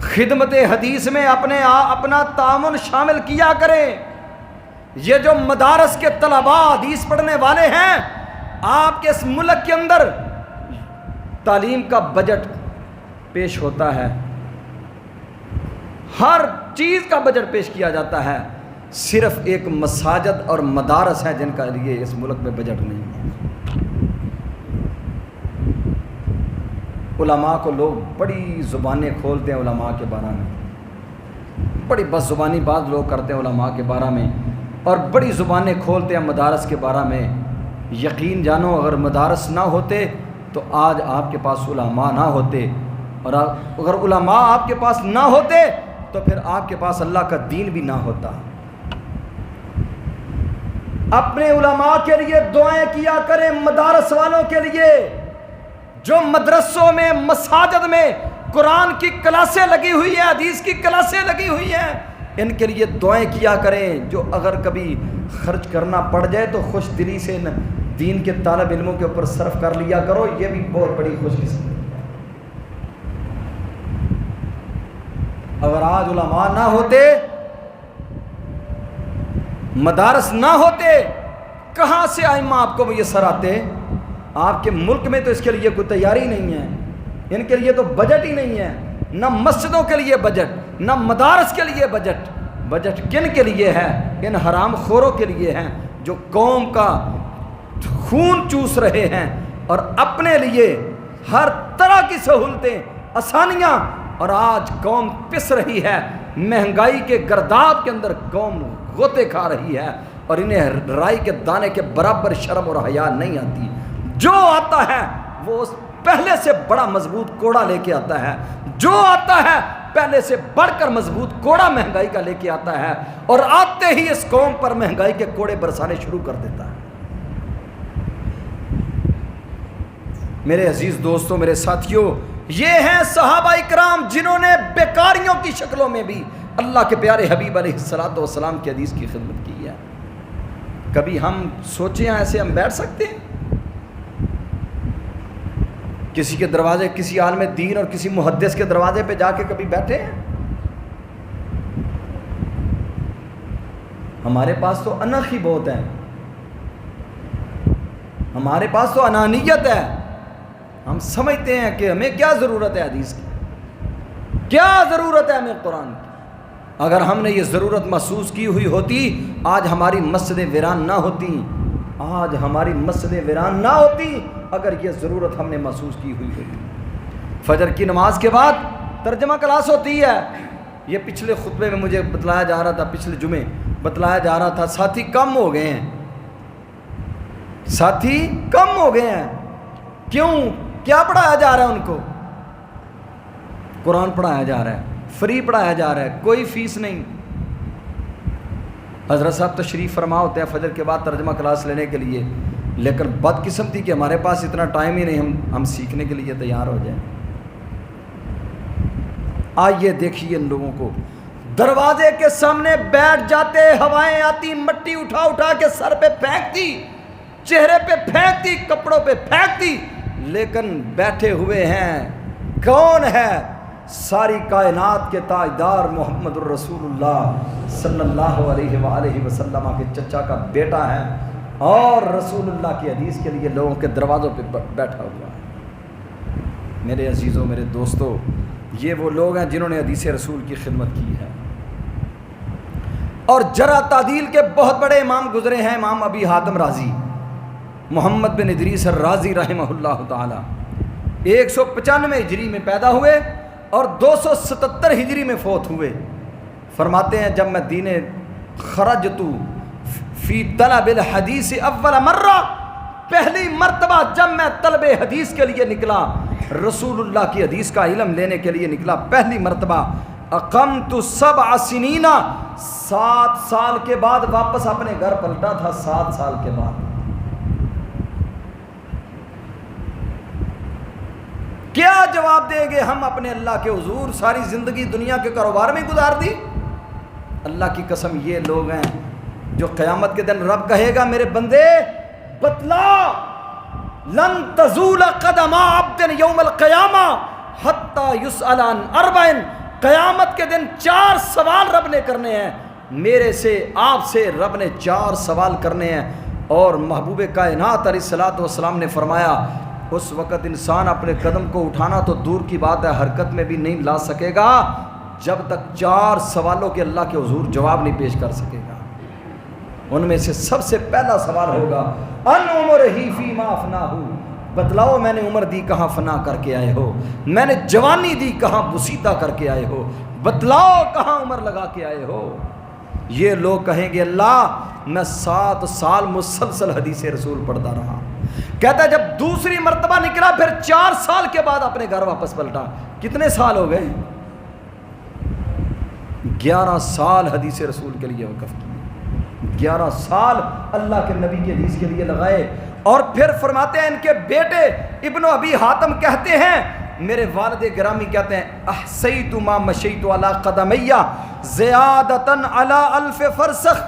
خدمت حدیث میں اپنا تعاون شامل کیا کریں۔ یہ جو مدارس کے طلباء حدیث پڑھنے والے ہیں، آپ کے اس ملک کے اندر تعلیم کا بجٹ پیش ہوتا ہے، ہر چیز کا بجٹ پیش کیا جاتا ہے، صرف ایک مساجد اور مدارس ہیں جن کا لیے اس ملک میں بجٹ نہیں ہے۔ علماء کو لوگ بڑی زبانیں کھولتے ہیں علماء کے بارے میں، بڑی بد زبانی بات لوگ کرتے ہیں علماء کے بارے میں، اور بڑی زبانیں کھولتے ہیں مدارس کے بارے میں۔ یقین جانو اگر مدارس نہ ہوتے تو آج آپ کے پاس علماء نہ ہوتے، اور اگر علماء آپ کے پاس نہ ہوتے تو پھر آپ کے پاس اللہ کا دین بھی نہ ہوتا۔ اپنے علماء کے لیے دعائیں کیا کریں، مدارس والوں کے لیے جو مدرسوں میں مساجد میں قرآن کی کلاسیں لگی ہوئی ہیں، حدیث کی کلاسیں لگی ہوئی ہیں، ان کے لیے دعائیں کیا کریں، جو اگر کبھی خرچ کرنا پڑ جائے تو خوش دلی سے دین کے طالب علموں کے اوپر صرف کر لیا کرو، یہ بھی بہت بڑی خوش قسمتی ہے۔ اگر آج علماء نہ ہوتے، مدارس نہ ہوتے، کہاں سے ائمہ آپ کو میسر آتے؟ آپ کے ملک میں تو اس کے لیے کوئی تیاری نہیں ہے، ان کے لیے تو بجٹ ہی نہیں ہے، نہ مسجدوں کے لیے بجٹ، نہ مدارس کے لیے بجٹ۔ بجٹ کن کے لیے ہے؟ ان حرام خوروں کے لیے ہیں جو قوم کا خون چوس رہے ہیں اور اپنے لیے ہر طرح کی سہولتیں، آسانیاں، اور آج قوم پس رہی ہے، مہنگائی کے گرداب کے اندر قوم غوطے کھا رہی ہے، اور انہیں رائی کے دانے کے برابر شرم اور حیا نہیں آتی۔ جو آتا ہے وہ پہلے سے بڑا مضبوط کوڑا لے کے آتا ہے، جو آتا ہے پہلے سے بڑھ کر مضبوط کوڑا مہنگائی کا لے کے آتا ہے، اور آتے ہی اس قوم پر مہنگائی کے کوڑے برسانے شروع کر دیتا ہے۔ میرے عزیز دوستوں، میرے ساتھیوں، یہ ہیں صحابہ اکرام جنہوں نے بیکاریوں کی شکلوں میں بھی اللہ کے پیارے حبیب علیہ الصلوۃ والسلام کی حدیث کی خدمت کی ہے۔ کبھی ہم سوچیں ایسے ہم بیٹھ سکتے ہیں؟ کسی کے دروازے، کسی عالم دین اور کسی محدث کے دروازے پہ جا کے کبھی بیٹھے ہیں؟ ہمارے پاس تو انخ ہی بہت ہے، ہمارے پاس تو انانیت ہے۔ ہم سمجھتے ہیں کہ ہمیں کیا ضرورت ہے حدیث کی، کیا ضرورت ہے ہمیں قرآن کی۔ اگر ہم نے یہ ضرورت محسوس کی ہوئی ہوتی، آج ہماری مسجدیں ویران نہ ہوتی، آج ہماری مسجدیں ویران نہ ہوتی اگر یہ ضرورت ہم نے محسوس کی ہوئی ہوتی۔ فجر کی نماز کے بعد ترجمہ کلاس ہوتی ہے۔ یہ پچھلے خطبے میں مجھے بتلایا جا رہا تھا، پچھلے جمعے بتلایا جا رہا تھا، ساتھی کم ہو گئے ہیں، ساتھی کم ہو گئے ہیں۔ کیوں؟ کیا پڑھایا جا رہا ہے ان کو؟ قرآن پڑھایا جا رہا ہے، فری پڑھایا جا رہا ہے، کوئی فیس نہیں۔ حضرت صاحب تشریف فرما ہوتے ہیں فجر کے بعد ترجمہ کلاس لینے کے لیے، لیکن بدقسمتی کہ ہمارے پاس اتنا ٹائم ہی نہیں ہم سیکھنے کے لیے تیار ہو جائیں۔ آئیے دیکھیے ان لوگوں کو، دروازے کے سامنے بیٹھ جاتے، ہوائیں آتی، مٹی اٹھا اٹھا کے سر پہ پھینکتی، چہرے پہ پھینکتی، کپڑوں پہ پھینکتی، لیکن بیٹھے ہوئے ہیں کون ہے؟ ساری کائنات کے تاجدار محمد الرسول اللہ صلی اللہ علیہ وآلہ وسلم کے چچا کا بیٹا ہے، اور رسول اللہ کی حدیث کے لیے لوگوں کے دروازوں پہ بیٹھا ہوا ہے۔ میرے عزیزوں، میرے دوستوں، یہ وہ لوگ ہیں جنہوں نے حدیث رسول کی خدمت کی ہے۔ اور جرح تعدیل کے بہت بڑے امام گزرے ہیں، امام ابی حاتم رازی، محمد بن ادریس الرازی رحمہ اللہ تعالی، 195 ہجری میں پیدا ہوئے اور 277 ہجری میں فوت ہوئے۔ فرماتے ہیں جب میں دین خرجتو فی طلب الحدیث اول مرہ، پہلی مرتبہ جب میں طلب حدیث کے لیے نکلا، رسول اللہ کی حدیث کا علم لینے کے لیے نکلا، پہلی مرتبہ، اقمت 7 سنین، 7 سال کے بعد واپس اپنے گھر پلٹا تھا، 7 سال کے بعد۔ کیا جواب دیں گے ہم اپنے اللہ کے حضور؟ ساری زندگی دنیا کے کاروبار میں گزار دی۔ اللہ کی قسم، یہ لوگ ہیں جو قیامت کے دن رب کہے گا میرے بندے بتلا، لن تزول قدم عبد یوم القیامہ حتی یسأل عن 4، قیامت کے دن 4 سوال رب نے کرنے ہیں میرے سے، آپ سے رب نے 4 سوال کرنے ہیں۔ اور محبوب کائنات علیہ الصلوۃ والسلام نے فرمایا اس وقت انسان اپنے قدم کو اٹھانا تو دور کی بات ہے، حرکت میں بھی نہیں لا سکے گا جب تک 4 سوالوں کے اللہ کے حضور جواب نہیں پیش کر سکے گا۔ ان میں سے سب سے پہلا سوال ہوگا ان عمرہ فیما افناہ، بتلاؤ میں نے عمر دی کہاں فنا کر کے آئے ہو، میں نے جوانی دی کہاں بسیطہ کر کے آئے ہو، بتلاؤ کہاں عمر لگا کے آئے ہو۔ یہ لوگ کہیں گے اللہ میں 7 سال مسلسل حدیث رسول پڑھتا رہا۔ کہتا ہے جب دوسری مرتبہ نکلا پھر 4 سال کے بعد اپنے گھر واپس پلٹا۔ کتنے سال ہو گئے؟ 11 سال حدیث رسول کے لیے وقف کیے، 11 سال اللہ کے نبی کی حدیث کے لیے لگائے۔ اور پھر فرماتے ہیں ان کے بیٹے ابن ابی حاتم کہتے ہیں، میرے والد گرامی کہتے ہیں احسیت ما مشیت علی قدمی زیادتاً علی 1000 فرسخ،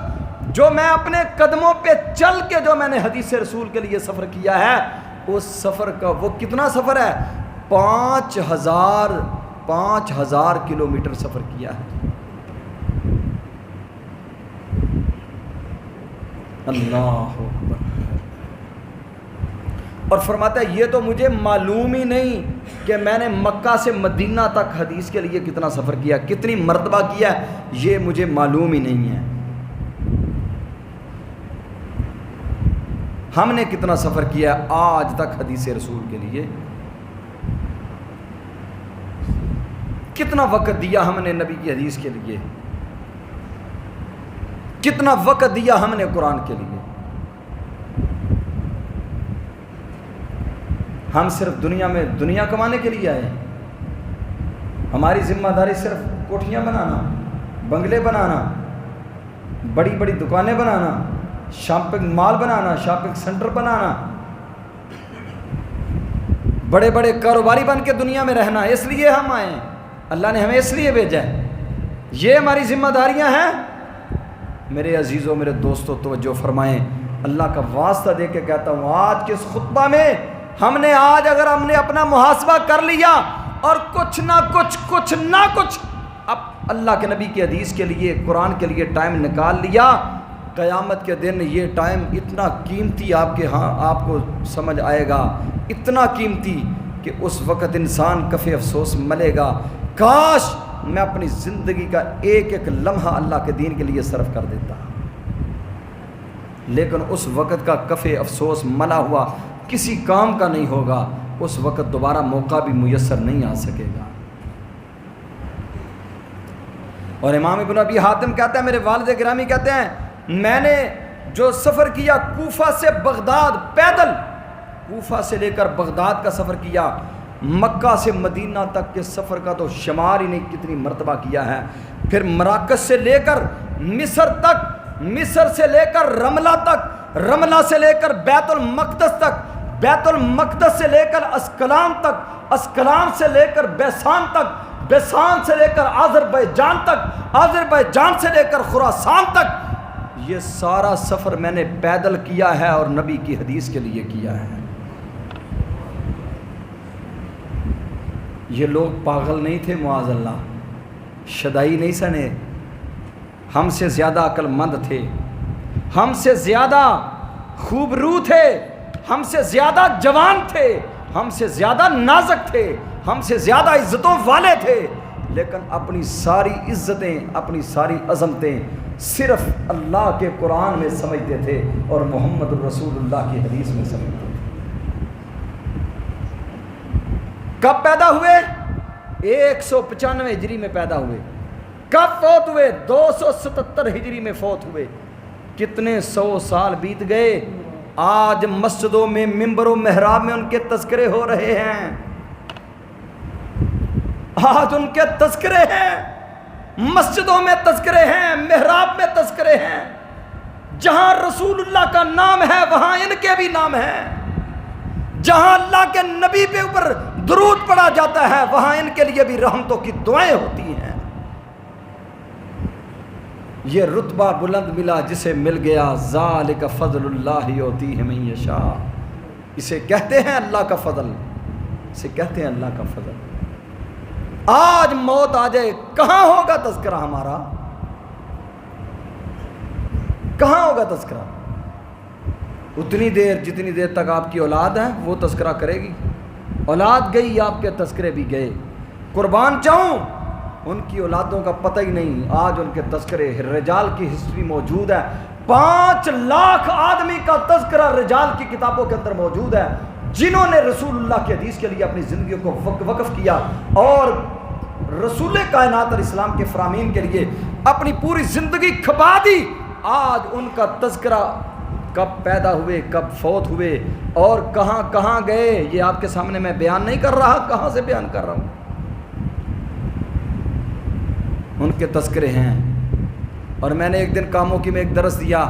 جو میں اپنے قدموں پہ چل کے جو میں نے حدیث رسول کے لیے سفر کیا ہے، اس سفر کا وہ کتنا سفر ہے؟ 5000 کلومیٹر سفر کیا ہے۔ اللہ اکبر۔ اور فرماتا ہے یہ تو مجھے معلوم ہی نہیں کہ میں نے مکہ سے مدینہ تک حدیث کے لیے کتنا سفر کیا، کتنی مرتبہ کیا، یہ مجھے معلوم ہی نہیں ہے۔ ہم نے کتنا سفر کیا آج تک حدیث رسول کے لیے؟ کتنا وقت دیا ہم نے نبی کی حدیث کے لیے؟ کتنا وقت دیا ہم نے قرآن کے لیے؟ ہم صرف دنیا میں دنیا کمانے کے لیے آئے ہیں؟ ہماری ذمہ داری صرف کوٹھیاں بنانا، بنگلے بنانا، بڑی بڑی دکانیں بنانا، شاپنگ مال بنانا، شاپنگ سینٹر بنانا؟ بڑے بڑے کاروباری بن کے دنیا میں رہنا، اس لیے ہم آئے ہیں، اللہ نے ہمیں اس لیے بھیجا ہے، یہ ہماری ذمہ داریاں ہیں۔ میرے عزیزوں، میرے دوستوں، توجہ فرمائیں، اللہ کا واسطہ دے کے کہتا ہوں، آج کے اس خطبہ میں اگر ہم نے اپنا محاسبہ کر لیا اور کچھ نہ کچھ اب اللہ کے نبی کی حدیث کے لیے، قرآن کے لیے ٹائم نکال لیا، قیامت کے دن یہ ٹائم اتنا قیمتی آپ کو سمجھ آئے گا، اتنا قیمتی کہ اس وقت انسان کف افسوس ملے گا، کاش میں اپنی زندگی کا ایک ایک لمحہ اللہ کے دین کے لیے صرف کر دیتا، لیکن اس وقت کا کف افسوس ملا ہوا کسی کام کا نہیں ہوگا، اس وقت دوبارہ موقع بھی میسر نہیں آ سکے گا۔ اور امام ابن ابی حاتم کہتا ہے، میرے والد گرامی کہتے ہیں، میں نے جو سفر کیا کوفہ سے بغداد پیدل، کوفہ سے لے کر بغداد کا سفر کیا، مکہ سے مدینہ تک کے سفر کا تو شمار ہی نہیں کتنی مرتبہ کیا ہے، پھر مراکش سے لے کر مصر تک، مصر سے لے کر رملہ تک، رملہ سے لے کر بیت المقدس تک، بیت المقدس سے لے کر اسکلان تک، اسکلان سے لے کر بیسان تک، بیسان سے لے کر آذربائیجان تک، آذربائیجان سے لے کر خراسان تک، یہ سارا سفر میں نے پیدل کیا ہے اور نبی کی حدیث کے لیے کیا ہے۔ یہ لوگ پاگل نہیں تھے، معاذ اللہ، شدائی نہیں سنے، ہم سے زیادہ عقل مند تھے، ہم سے زیادہ خوبرو تھے، ہم سے زیادہ جوان تھے، ہم سے زیادہ نازک تھے، ہم سے زیادہ عزتوں والے تھے، لیکن اپنی ساری عزتیں، اپنی ساری عظمتیں صرف اللہ کے قرآن میں سمجھتے تھے اور محمد الرسول اللہ کی حدیث میں سمجھتے تھے۔ کب پیدا ہوئے؟ 195 ہجری میں پیدا ہوئے۔ کب فوت ہوئے؟ 277 ہجری میں فوت ہوئے۔ کتنے 100 سال بیت گئے، آج مسجدوں میں، منبر و محراب میں ان کے تذکرے ہو رہے ہیں، آج ان کے تذکرے ہیں، مسجدوں میں تذکرے ہیں، محراب میں تذکرے ہیں، جہاں رسول اللہ کا نام ہے وہاں ان کے بھی نام ہیں، جہاں اللہ کے نبی پہ اوپر درود پڑھا جاتا ہے وہاں ان کے لیے بھی رحمتوں کی دعائیں ہوتی ہیں۔ یہ رتبہ بلند ملا جسے مل گیا، ذالک فضل اللہ یؤتیہ من یشاء، اسے کہتے ہیں اللہ کا فضل، اسے کہتے ہیں اللہ کا فضل۔ آج موت آ جائے، کہاں ہوگا تذکرہ ہمارا؟ کہاں ہوگا تذکرہ؟ اتنی دیر جتنی دیر تک آپ کی اولاد ہے وہ تذکرہ کرے گی، اولاد گئی آپ کے تذکرے بھی گئے، قربان چاہوں ان کی اولادوں کا پتہ ہی نہیں، آج ان کے تذکرے، رجال کی ہسٹری موجود ہے، 5 لاکھ آدمی کا تذکرہ رجال کی کتابوں کے اندر موجود ہے، جنہوں نے رسول اللہ کی حدیث کے لیے اپنی زندگیوں کو وقف کیا اور رسول کائنات اور اسلام کے فرامین کے لیے اپنی پوری زندگی کھپا دی۔ آج ان کا تذکرہ کب پیدا ہوئے، کب فوت ہوئے اور کہاں کہاں گئے، یہ آپ کے سامنے میں بیان نہیں کر رہا، کہاں سے بیان کر رہا ہوں، ان کے تذکرے ہیں۔ اور میں نے ایک دن کاموں کی میں ایک درس دیا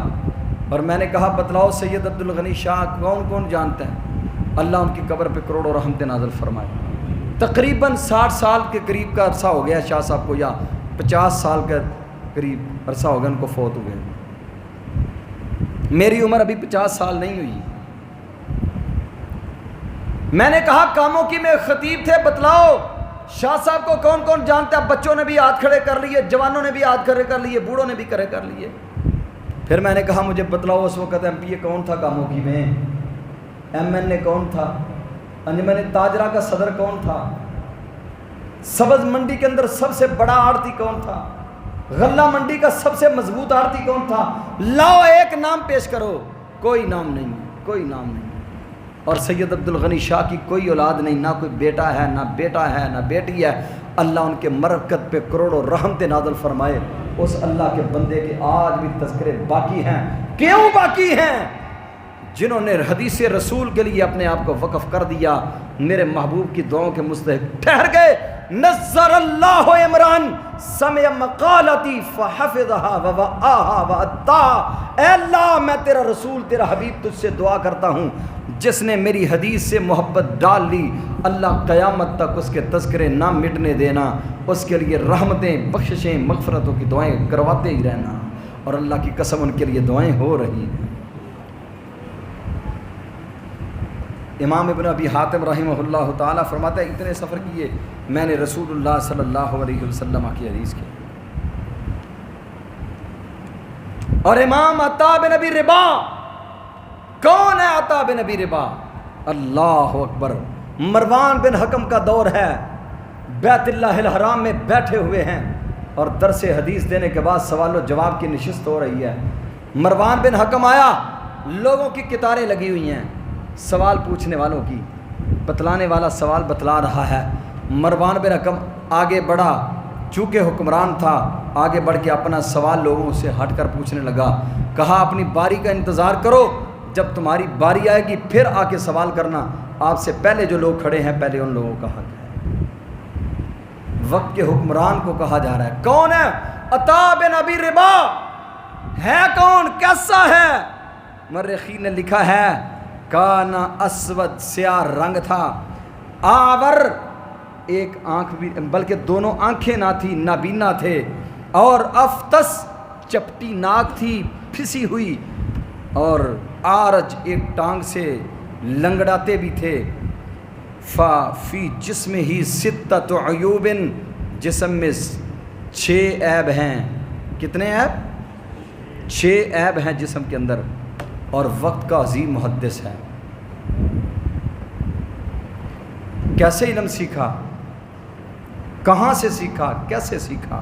اور میں نے کہا بتلاؤ سید عبدالغنی شاہ کون کون جانتا ہے؟ اللہ ان کی قبر پہ کروڑوں رحمتیں نازل فرمائے۔ تقریباً 60 سال کے قریب کا عرصہ ہو گیا شاہ صاحب کو، یا 50 سال کا قریب عرصہ ہو گیا ان کو فوت ہوئے۔ میری عمر ابھی 50 سال نہیں ہوئی۔ میں نے کہا کاموں کی میں خطیب تھے، بتلاؤ شاہ صاحب کو کون کون جانتا ہے؟ بچوں نے بھی ہاتھ کھڑے کر لیے، جوانوں نے بھی ہاتھ کھڑے کر لیے، بوڑھوں نے بھی کھڑے کر لیے۔ پھر میں نے کہا مجھے بتلاؤ اس وقت ایم پی اے کون تھا کاموں کی میں، ایم این اے کون تھا، انجمن تاجرہ کا صدر کون تھا، سبز منڈی کے اندر سب سے بڑا آڑتی کون تھا، غلہ منڈی کا سب سے مضبوط آڑتی کون تھا؟ لاؤ ایک نام پیش کرو، کوئی نام نہیں، کوئی نام نہیں۔ اور سید عبدالغنی شاہ کی کوئی اولاد نہیں، نہ کوئی بیٹا ہے، نہ بیٹا ہے، نہ بیٹی ہے۔ اللہ ان کے مرکت پہ کروڑوں رحمتیں نازل فرمائے۔ اس اللہ کے بندے کے آج بھی تذکرے باقی ہیں۔ کیوں باقی ہیں؟ جنہوں نے حدیث رسول کے لیے اپنے آپ کو وقف کر دیا، میرے محبوب کی دعاؤں کے مستحق ٹھہر گئے۔ نظر اللہ عمران سمع مقالتی فحفظها ووعاها واداها۔ اے اللہ میں تیرا رسول، تیرا حبیب تجھ سے دعا کرتا ہوں، جس نے میری حدیث سے محبت ڈال لی اللہ قیامت تک اس کے تذکرے نہ مٹنے دینا، اس کے لیے رحمتیں، بخششیں، مغفرتوں کی دعائیں کرواتے ہی رہنا، اور اللہ کی قسم ان کے لیے دعائیں ہو رہی ہیں۔ امام ابن ابی حاتم رحمہ اللہ تعالیٰ فرماتا ہے اتنے سفر کیے میں نے رسول اللہ صلی اللہ علیہ وسلم کی حدیث کی۔ اور امام عطا بن ابی ربا، کون ہے عطا بن ابی ربا؟ اللہ اکبر، مروان بن حکم کا دور ہے، بیت اللہ الحرام میں بیٹھے ہوئے ہیں اور درس حدیث دینے کے بعد سوال و جواب کی نشست ہو رہی ہے۔ مروان بن حکم آیا، لوگوں کی قطاریں لگی ہوئی ہیں، سوال پوچھنے والوں کی، بتلانے والا سوال بتلا رہا ہے۔ مروان بن حکم آگے بڑھا، چونکہ حکمران تھا، آگے بڑھ کے اپنا سوال لوگوں سے ہٹ کر پوچھنے لگا۔ کہا اپنی باری کا انتظار کرو، جب تمہاری باری آئے گی پھر آ کے سوال کرنا، آپ سے پہلے جو لوگ کھڑے ہیں پہلے ان لوگوں کا حق ہے۔ وقت کے حکمران کو کہا جا رہا ہے، کون ہے؟ عطا بن ابی ربا ہے۔ کون؟ کیسا ہے؟ مورخین نے لکھا ہے کانا اسود، سیاہ رنگ تھا، آور، ایک آنکھ بھی بلکہ دونوں آنکھیں نہ تھی، نابینا تھے، اور افطس، چپٹی ناک تھی پھسی ہوئی، اور آرج، ایک ٹانگ سے لنگڑاتے بھی تھے۔ فی جسم ہی ستۃ عیوب، جسم میں 6 عیب ہیں۔ کتنے عیب؟ 6 عیب ہیں جسم کے اندر، اور وقت کا عظیم محدث ہے۔ کیسے علم سیکھا؟ کہاں سے سیکھا؟ کیسے سیکھا؟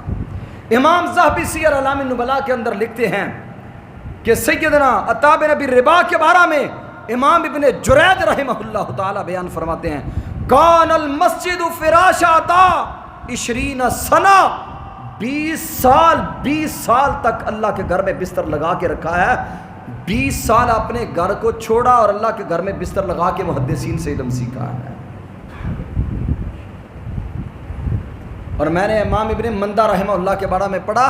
امام ذہبی سیر اعلام النبلاء کے اندر لکھتے ہیں کہ سیدنا عطا بن ابی ربا کے بارے میں امام ابن جرید رحمہ اللہ تعالی بیان فرماتے ہیں، کان المسجد فراش عطا 20 سنہ، 20 سال تک اللہ کے گھر میں بستر لگا کے رکھا ہے۔ 20 سال اپنے گھر کو چھوڑا اور اللہ کے گھر میں بستر لگا کے محدثین سے علم سیکھا ہے۔ اور میں نے امام ابن مندہ رحمہ اللہ کے بارے میں پڑھا،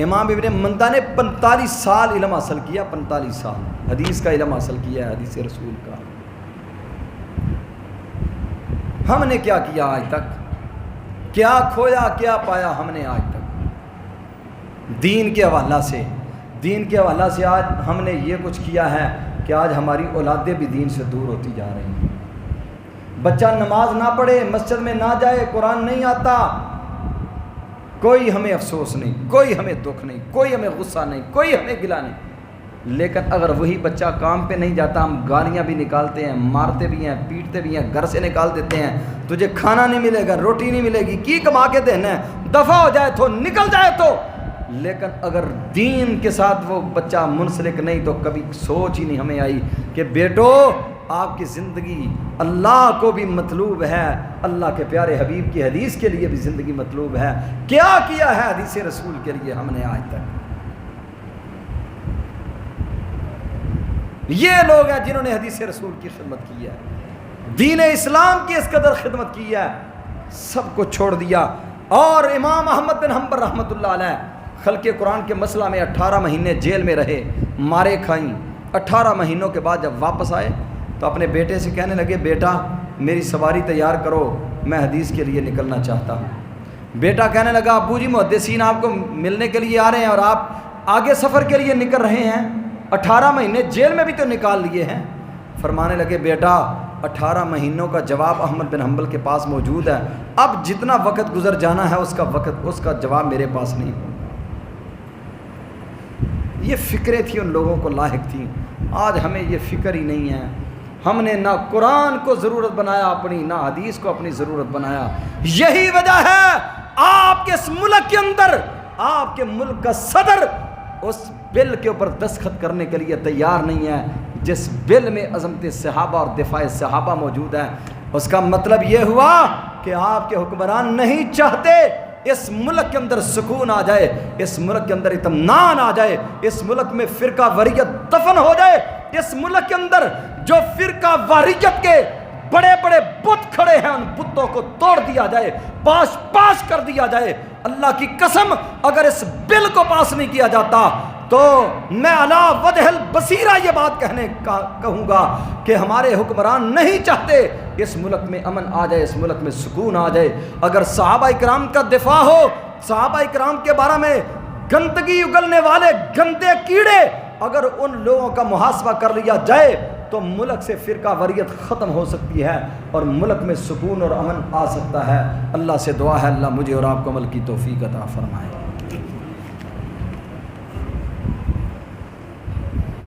امام ابن مندہ نے 45 سال علم حاصل کیا، 45 سال حدیث کا علم حاصل کیا ہے، حدیث رسول کا۔ ہم نے کیا کیا آج تک؟ کیا کھویا کیا پایا ہم نے آج تک؟ دین کے حوالہ سے آج ہم نے یہ کچھ کیا ہے کہ آج ہماری اولادیں بھی دین سے دور ہوتی جا رہی ہیں۔ بچہ نماز نہ پڑھے، مسجد میں نہ جائے، قرآن نہیں آتا، کوئی ہمیں افسوس نہیں، کوئی ہمیں دکھ نہیں، کوئی ہمیں غصہ نہیں، کوئی ہمیں گلہ نہیں۔ لیکن اگر وہی بچہ کام پہ نہیں جاتا، ہم گالیاں بھی نکالتے ہیں، مارتے بھی ہیں، پیٹتے بھی ہیں، گھر سے نکال دیتے ہیں، تجھے کھانا نہیں ملے گا، روٹی نہیں ملے گی، کی کما کے دینا ہے، دفع ہو جائے تو، نکل جائے تو۔ لیکن اگر دین کے ساتھ وہ بچہ منسلک نہیں تو کبھی سوچ ہی نہیں ہمیں آئی کہ بیٹو آپ کی زندگی اللہ کو بھی مطلوب ہے، اللہ کے پیارے حبیب کی حدیث کے لیے بھی زندگی مطلوب ہے۔ کیا کیا ہے حدیث رسول کے لیے ہم نے آج تک؟ یہ لوگ ہیں جنہوں نے حدیث رسول کی خدمت کی ہے، دین اسلام کی اس قدر خدمت کی ہے، سب کو چھوڑ دیا۔ اور امام احمد بن حنبل رحمۃ اللہ علیہ خلق قرآن کے مسئلہ میں 18 مہینے جیل میں رہے، مارے کھائیں۔ 18 مہینوں کے بعد جب واپس آئے تو اپنے بیٹے سے کہنے لگے، بیٹا میری سواری تیار کرو، میں حدیث کے لیے نکلنا چاہتا ہوں۔ بیٹا کہنے لگا، ابو جی محدثین آپ کو ملنے کے لیے آ رہے ہیں اور آپ آگے سفر کے لیے نکل رہے ہیں، 18 مہینے جیل میں بھی تو نکال لیے ہیں۔ فرمانے لگے، بیٹا 18 مہینوں کا جواب احمد بن حنبل کے پاس موجود ہے، اب جتنا وقت گزر جانا ہے اس کا جواب میرے پاس نہیں ہوگا۔ یہ فکریں تھیں، ان لوگوں کو لاحق تھیں۔ آج ہمیں یہ فکر ہی نہیں ہے۔ ہم نے نہ قرآن کو ضرورت بنایا اپنی، نہ حدیث کو اپنی ضرورت بنایا۔ یہی وجہ ہے آپ کے اس ملک کے اندر آپ کے ملک کا صدر اس بل کے اوپر دستخط کرنے کے لیے تیار نہیں ہے جس بل میں عظمت صحابہ اور دفاع صحابہ موجود ہے۔ اس کا مطلب یہ ہوا کہ آپ کے حکمران نہیں چاہتے اس ملک کے اندر سکون آ جائے، اس ملک کے اندر اطمینان آ جائے، اس ملک میں فرقہ واریت دفن ہو جائے، اس ملک کے اندر جو فرقہ واریت کے بڑے بڑے بت کھڑے ہیں ان بتوں کو توڑ دیا جائے، پاش کر دیا جائے۔ اللہ کی قسم اگر اس بل کو پاس نہیں کیا جاتا تو میں علی وجہ البصیرہ یہ بات کہوں گا کہ ہمارے حکمران نہیں چاہتے اس ملک میں امن آ جائے، اس ملک میں سکون آ جائے۔ اگر صحابہ کرام کا دفاع ہو، صحابہ کرام کے بارے میں گندگی اگلنے والے گندے کیڑے اگر ان لوگوں کا محاسبہ کر لیا جائے تو ملک سے فرقہ واریت ختم ہو سکتی ہے اور ملک میں سکون اور امن آ سکتا ہے۔ اللہ سے دعا ہے اللہ مجھے اور آپ کو عمل کی توفیق عطا فرمائے۔